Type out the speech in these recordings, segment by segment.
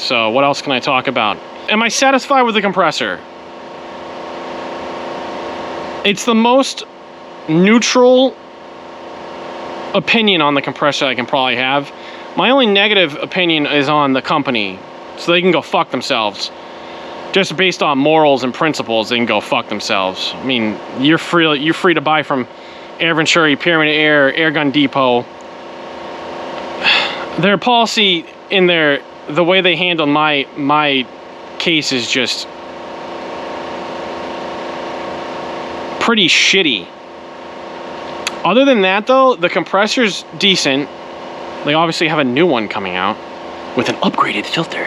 So what else can I talk about? Am I satisfied with the compressor? It's the most neutral opinion on the compressor I can probably have. My only negative opinion is on the company, so they can go fuck themselves. Just based on morals and principles, they can go fuck themselves. I mean, you're free to buy from Air Venturi, Pyramid Air, Airgun Depot. Their policy in the way they handle my case is just pretty shitty. Other than that, though, the compressor's decent. They obviously have a new one coming out with an upgraded filter.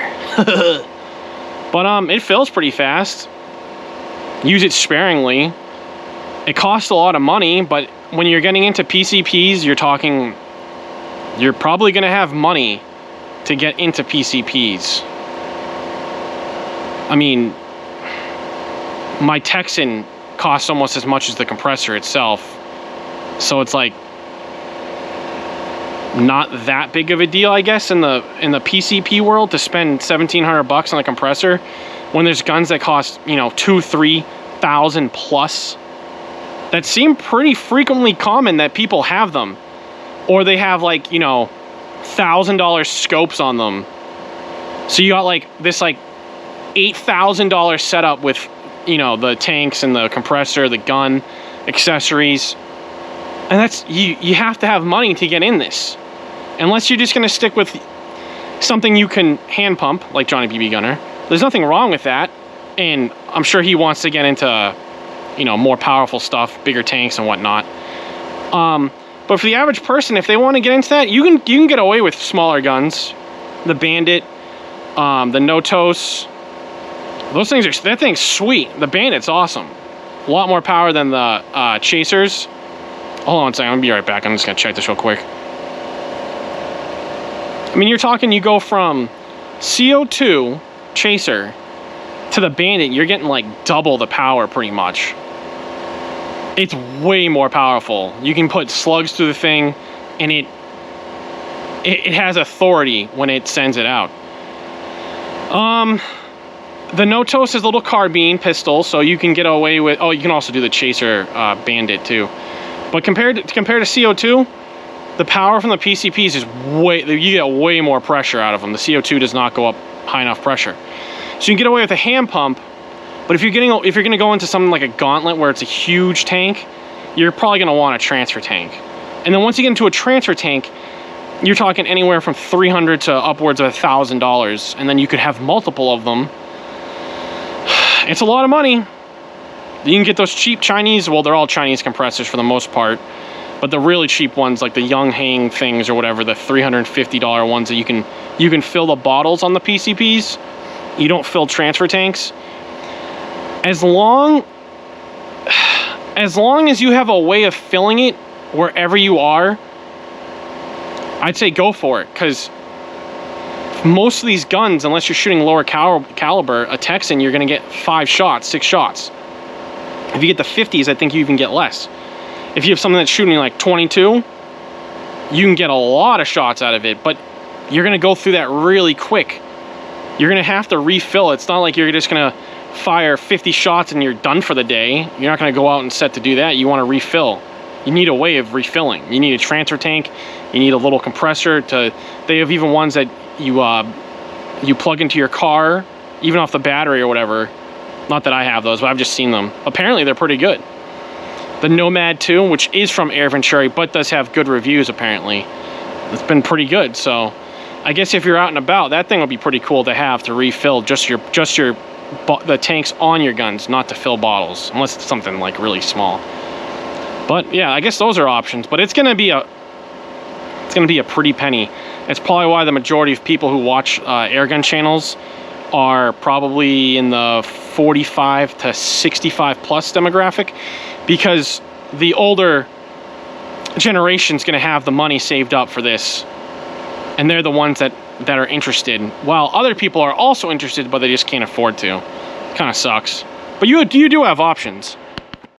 But it fills pretty fast. Use it sparingly. It costs a lot of money, but when you're getting into PCPs, you're probably going to have money to get into PCPs. I mean, my Texan costs almost as much as the compressor itself. So it's like not that big of a deal, I guess, in the PCP world to spend $1,700 on a compressor when there's guns that cost, you know, $2,000-3,000 plus. That seem pretty frequently common that people have them, or they have like, you know, $1,000 scopes on them. So you got like this like $8,000 setup with, you know, the tanks and the compressor, the gun, accessories. And that's, you have to have money to get in this. Unless you're just going to stick with something you can hand pump, like Johnny BB Gunner. There's nothing wrong with that. And I'm sure he wants to get into, you know, more powerful stuff, bigger tanks and whatnot. But for the average person, if they want to get into that, you can get away with smaller guns. The Bandit, the Notos. Those things that thing's sweet. The Bandit's awesome. A lot more power than the Chasers. Hold on a second, I'm gonna be right back. I'm just gonna check this real quick. I mean, you're talking, you go from CO2 Chaser to the Bandit, you're getting like double the power pretty much. It's way more powerful. You can put slugs through the thing, and it has authority when it sends it out. The Notos is a little carbine pistol, so you can get away with. Oh, you can also do the Chaser Bandit too. But compared to CO2, the power from the PCPs is you get way more pressure out of them. The CO2 does not go up high enough pressure. So you can get away with a hand pump, but if you're going to go into something like a Gauntlet where it's a huge tank, you're probably going to want a transfer tank. And then once you get into a transfer tank, you're talking anywhere from $300 to upwards of $1,000, and then you could have multiple of them. It's a lot of money. You can get those cheap Chinese, well, they're all Chinese compressors for the most part, but the really cheap ones, like the Young Hang things or whatever, the $350 ones that you can fill the bottles on the PCPs. You don't fill transfer tanks. As long as you have a way of filling it wherever you are, I'd say go for it, because most of these guns, unless you're shooting lower caliber, a Texan, you're going to get 5 shots, 6 shots. If you get the 50s, I think you even get less. If you have something that's shooting like 22, you can get a lot of shots out of it, but you're going to go through that really quick. You're going to have to refill. It's not like you're just going to fire 50 shots and you're done for the day. You're not going to go out and set to do that. You want to refill. You need a way of refilling. You need a transfer tank. You need a little compressor. They have even ones that you plug into your car, even off the battery or whatever. Not that I have those, but I've just seen them. Apparently, they're pretty good. The Nomad 2, which is from Air Venturi, but does have good reviews, apparently. It's been pretty good, so I guess if you're out and about, that thing would be pretty cool to have to refill the tanks on your guns, not to fill bottles, unless it's something like really small. But yeah, I guess those are options, but it's gonna be a pretty penny. It's probably why the majority of people who watch airgun channels are probably in the 45 to 65 plus demographic, because the older generation's going to have the money saved up for this, and they're the ones that are interested, while other people are also interested, but they just can't afford to. Kind of sucks, but you do have options.